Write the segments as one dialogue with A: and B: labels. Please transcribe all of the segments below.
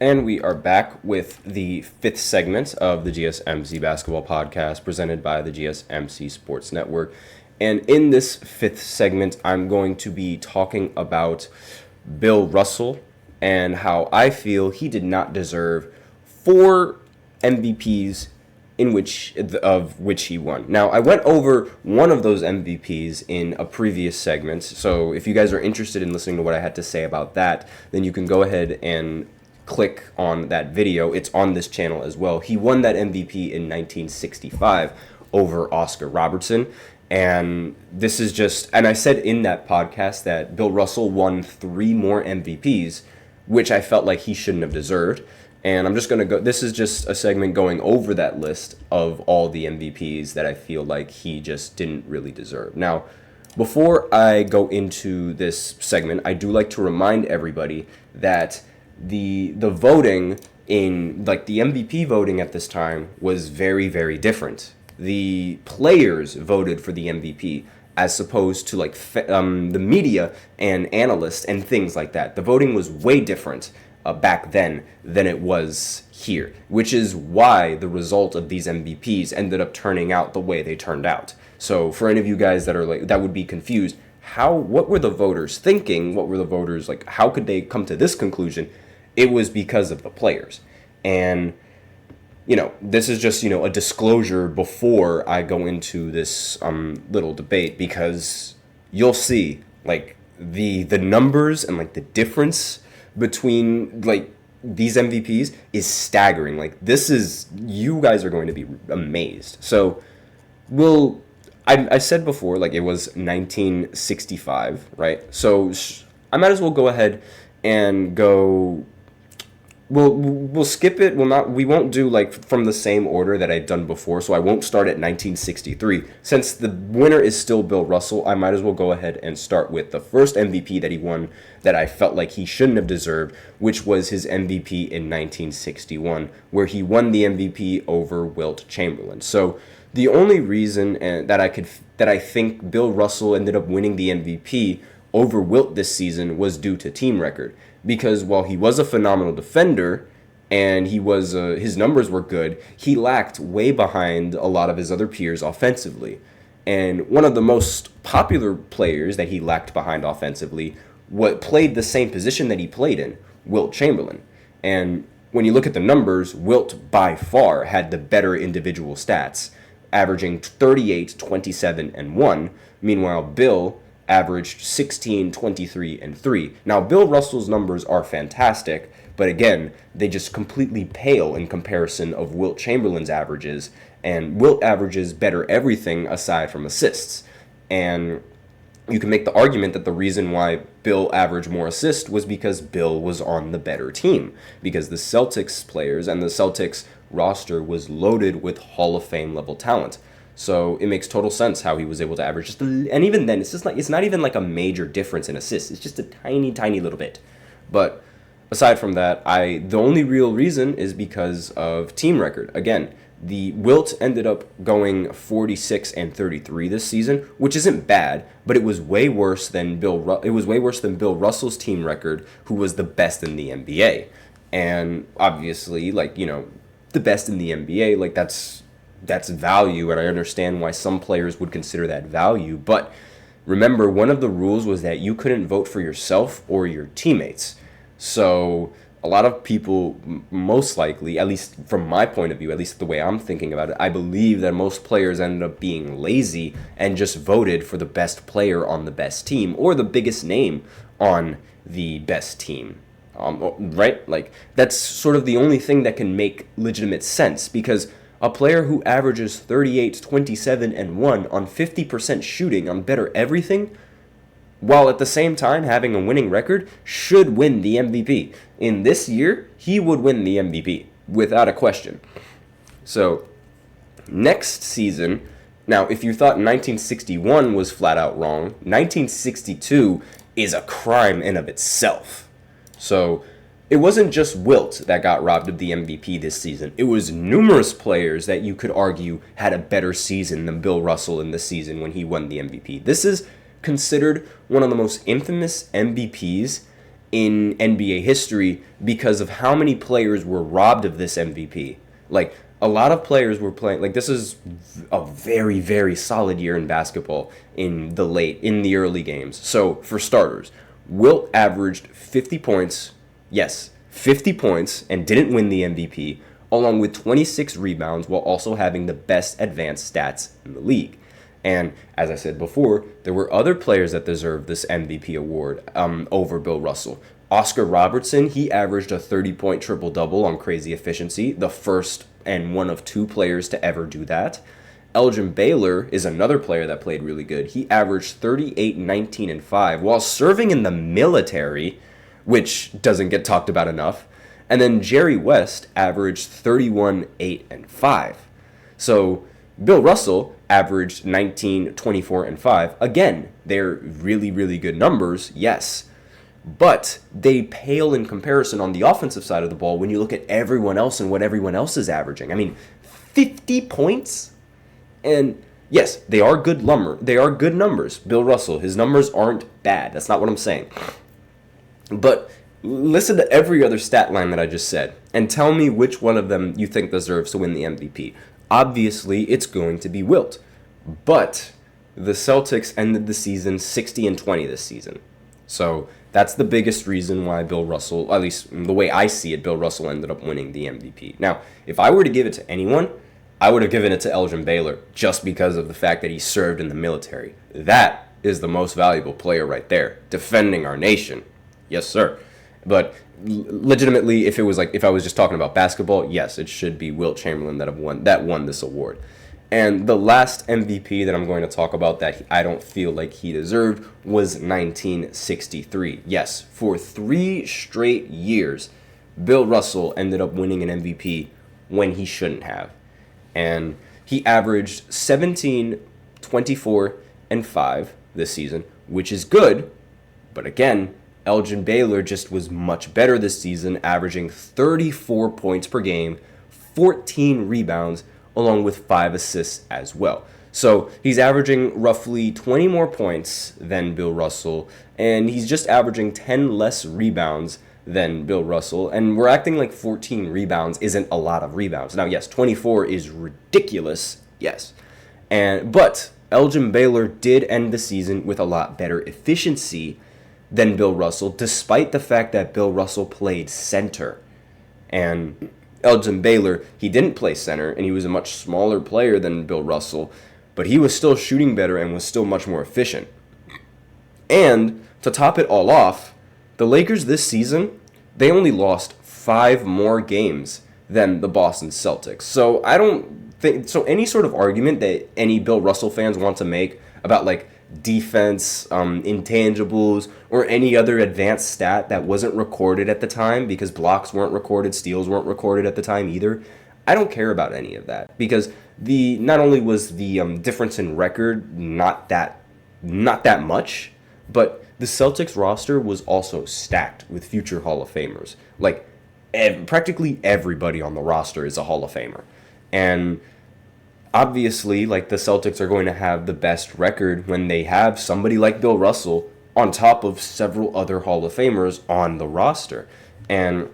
A: And we are back with the fifth segment of the GSMC Basketball Podcast presented by the GSMC Sports Network. And in this fifth segment, I'm going to be talking about Bill Russell and how I feel he did not deserve 4 MVPs of which he won. Now, I went over one of those MVPs in a previous segment, so if you guys are interested in listening to what I had to say about that, then you can go ahead and click on that video. It's on this channel as well. He won that MVP in 1965 over Oscar Robertson. And this is just, and I said in that podcast that Bill Russell won 3 more MVPs, which I felt like he shouldn't have deserved. And I'm just going to go, this is just a segment going over that list of all the MVPs that I feel like he just didn't really deserve. Now, before I go into this segment, I do like to remind everybody that the voting in, like, the MVP voting at this time was very, very different. The players voted for the MVP as opposed to, like, the media and analysts and things like that. The voting was way different back then than it was here, which is why the result of these MVPs ended up turning out the way they turned out. So for any of you guys that are like, that would be confused, what were the voters thinking? What were the voters like? How could they come to this conclusion? It was because of the players. And, this is just, a disclosure before I go into this little debate, because you'll see, like, the numbers and, like, the difference between, like, these MVPs is staggering. Like, you guys are going to be amazed. So, I said before, like, it was 1965, right? So, I might as well go ahead and go. We'll skip it. We won't do, like, from the same order that I've done before, so I won't start at 1963. Since the winner is still Bill Russell, I might as well go ahead and start with the first MVP that he won that I felt like he shouldn't have deserved, which was his MVP in 1961, where he won the MVP over Wilt Chamberlain. So the only reason that I think Bill Russell ended up winning the MVP over Wilt this season was due to team record. Because while he was a phenomenal defender and his numbers were good, he lacked way behind a lot of his other peers offensively. And one of the most popular players that he lacked behind offensively played the same position that he played in, Wilt Chamberlain. And when you look at the numbers, Wilt by far had the better individual stats, averaging 38, 27, and 1. Meanwhile, Bill averaged 16, 23, and 3. Now, Bill Russell's numbers are fantastic, but again, they just completely pale in comparison of Wilt Chamberlain's averages, and Wilt averages better everything aside from assists. And you can make the argument that the reason why Bill averaged more assists was because Bill was on the better team, because the Celtics players and the Celtics roster was loaded with Hall of Fame level talent. So it makes total sense how he was able to average and even then, it's not even like a major difference in assists. It's just a tiny, tiny little bit. But aside from that, the only real reason is because of team record. Again, the Wilt ended up going 46 and 33 this season, which isn't bad, but it was way worse than Bill Russell's team record, who was the best in the NBA. And obviously, like, the best in the NBA, like, that's value, and I understand why some players would consider that value. But remember, one of the rules was that you couldn't vote for yourself or your teammates. So a lot of people, most likely, at least from my point of view, at least the way I'm thinking about it, I believe that most players ended up being lazy and just voted for the best player on the best team or the biggest name on the best team. Right? Like, that's sort of the only thing that can make legitimate sense, because a player who averages 38, 27, and 1 on 50% shooting on better everything, while at the same time having a winning record, should win the MVP. In this year, he would win the MVP, without a question. So, next season, now if you thought 1961 was flat out wrong, 1962 is a crime in of itself. So, it wasn't just Wilt that got robbed of the MVP this season. It was numerous players that you could argue had a better season than Bill Russell in the season when he won the MVP. This is considered one of the most infamous MVPs in NBA history because of how many players were robbed of this MVP. Like, a lot of players were playing, like, this is a very, very solid year in basketball in the early games. So, for starters, Wilt averaged 50 points, yes, 50 points, and didn't win the MVP, along with 26 rebounds while also having the best advanced stats in the league. And as I said before, there were other players that deserved this MVP award over Bill Russell. Oscar Robertson, he averaged a 30-point triple-double on crazy efficiency, the first and one of two players to ever do that. Elgin Baylor is another player that played really good. He averaged 38, 19, and 5 while serving in the military, which doesn't get talked about enough. And then Jerry West averaged 31, 8, and 5. So Bill Russell averaged 19, 24, and 5. Again, they're really, really good numbers, yes. But they pale in comparison on the offensive side of the ball when you look at everyone else and what everyone else is averaging. I mean, 50 points? And yes, they are good numbers. Bill Russell, his numbers aren't bad. That's not what I'm saying. But listen to every other stat line that I just said and tell me which one of them you think deserves to win the MVP. Obviously, it's going to be Wilt. But the Celtics ended the season 60-20 this season. So that's the biggest reason why Bill Russell, at least the way I see it, Bill Russell ended up winning the MVP. Now, if I were to give it to anyone, I would have given it to Elgin Baylor just because of the fact that he served in the military. That is the most valuable player right there, defending our nation. Yes, sir. But legitimately, if I was just talking about basketball, yes, it should be Wilt Chamberlain that won this award. And the last MVP that I'm going to talk about that I don't feel like he deserved was 1963. Yes, for 3 straight years, Bill Russell ended up winning an MVP when he shouldn't have. And he averaged 17, 24, and 5 this season, which is good. But again, Elgin Baylor just was much better this season, averaging 34 points per game, 14 rebounds, along with 5 assists as well. So he's averaging roughly 20 more points than Bill Russell, and he's just averaging 10 less rebounds than Bill Russell, and we're acting like 14 rebounds isn't a lot of rebounds. Now, yes, 24 is ridiculous, yes. But Elgin Baylor did end the season with a lot better efficiency than Bill Russell, despite the fact that Bill Russell played center. And Elgin Baylor, he didn't play center, and he was a much smaller player than Bill Russell, but he was still shooting better and was still much more efficient. And to top it all off, the Lakers this season, they only lost 5 more games than the Boston Celtics. So I don't think, so any sort of argument that any Bill Russell fans want to make about like defense, intangibles, or any other advanced stat that wasn't recorded at the time, because blocks weren't recorded, steals weren't recorded at the time either, I don't care about any of that, because not only was the difference in record not that much, but the Celtics roster was also stacked with future Hall of Famers. Like, practically everybody on the roster is a Hall of Famer. And obviously, like, the Celtics are going to have the best record when they have somebody like Bill Russell on top of several other Hall of Famers on the roster. And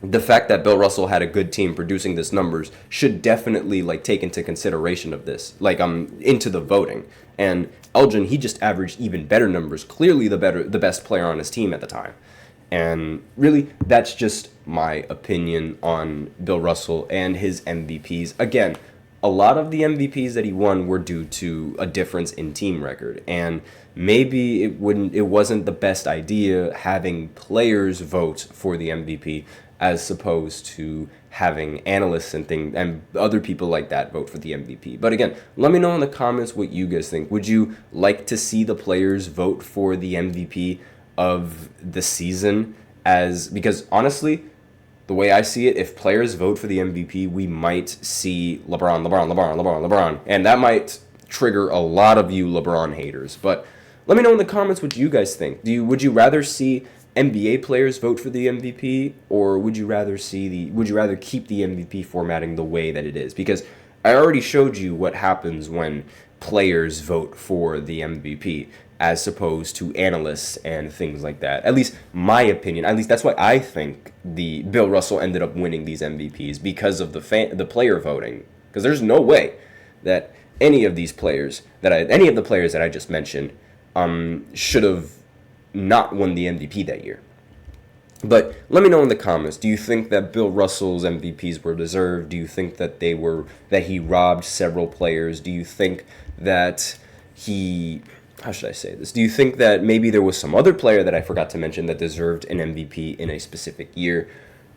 A: the fact that Bill Russell had a good team producing these numbers should definitely like take into consideration of this, like into the voting. And Elgin, he just averaged even better numbers, clearly the best player on his team at the time. And really, that's just my opinion on Bill Russell and his MVPs. Again, a lot of the MVPs that he won were due to a difference in team record, and maybe it wasn't the best idea having players vote for the MVP as opposed to having analysts and other people like that vote for the MVP. But again, let me know in the comments what you guys think. Would you like to see the players vote for the MVP of the season? Because honestly, the way I see it, if players vote for the MVP, we might see LeBron. And that might trigger a lot of you LeBron haters. But let me know in the comments what you guys think. Would you rather see NBA players vote for the MVP, or would you rather keep the MVP formatting the way that it is? Because I already showed you what happens when players vote for the MVP. as opposed to analysts and things like that. At least my opinion. At least that's why I think the Bill Russell ended up winning these MVPs, because of the player voting. Because there's no way that any of the players that I just mentioned should have not won the MVP that year. But let me know in the comments, do you think that Bill Russell's MVPs were deserved? Do you think that he robbed several players? Do you think that how should I say this? Do you think that maybe there was some other player that I forgot to mention that deserved an MVP in a specific year?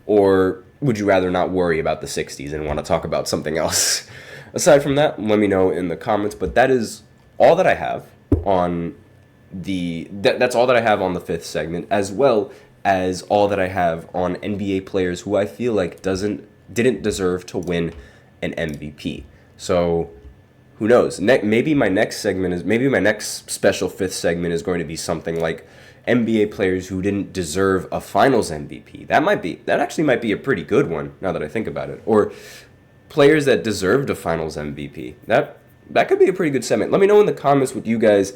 A: Or would you rather not worry about the 60s and want to talk about something else? Aside from that, let me know in the comments. But that is all that I have on that's all that I have on the fifth segment, as well as all that I have on NBA players who I feel like didn't deserve to win an MVP. So who knows? Maybe my next special fifth segment is going to be something like NBA players who didn't deserve a Finals MVP. That actually might be a pretty good one now that I think about it. Or players that deserved a Finals MVP. That could be a pretty good segment. Let me know in the comments what you guys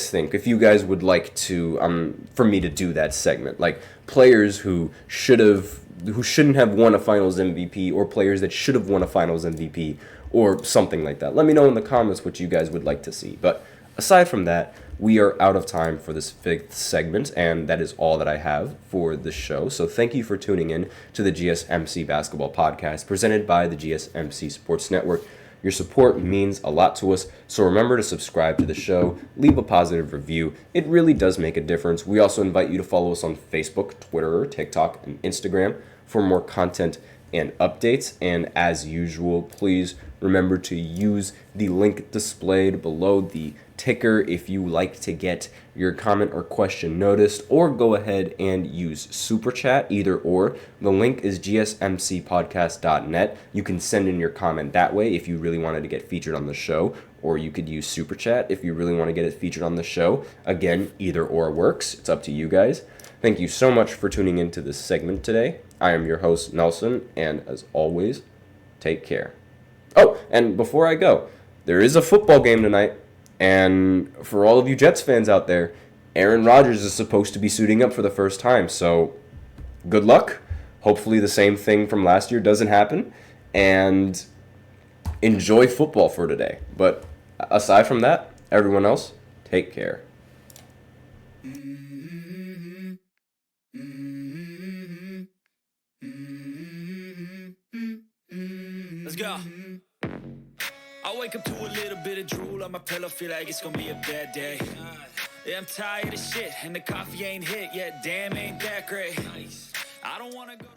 A: think, if you guys would like to for me to do that segment, like players who shouldn't have won a Finals MVP, or players that should have won a Finals MVP, or something like that. Let me know in the comments what you guys would like to see. But aside from that, we are out of time for this fifth segment, and that is all that I have for the show. So thank you for tuning in to the GSMC Basketball Podcast, presented by the GSMC Sports Network. Your support means a lot to us, so remember to subscribe to the show, leave a positive review. It really does make a difference. We also invite you to follow us on Facebook, Twitter, TikTok, and Instagram for more content and updates. And as usual, please remember to use the link displayed below the ticker if you like to get your comment or question noticed, or go ahead and use Super Chat, either or. The link is gsmcpodcast.net. You can send in your comment that way if you really wanted to get featured on the show, or you could use Super Chat if you really want to get it featured on the show. Again, either or works. It's up to you guys. Thank you so much for tuning into this segment today. I am your host, Nelson, and as always, take care. Oh, and before I go, there is a football game tonight, and for all of you Jets fans out there, Aaron Rodgers is supposed to be suiting up for the first time, so good luck. Hopefully the same thing from last year doesn't happen, and enjoy football for today. But aside from that, everyone else, take care. Let's go. I wake up to a little bit of drool on my pillow, feel like it's gonna be a bad day. Yeah, I'm tired of shit, and the coffee ain't hit yet, damn, ain't that great. I don't wanna go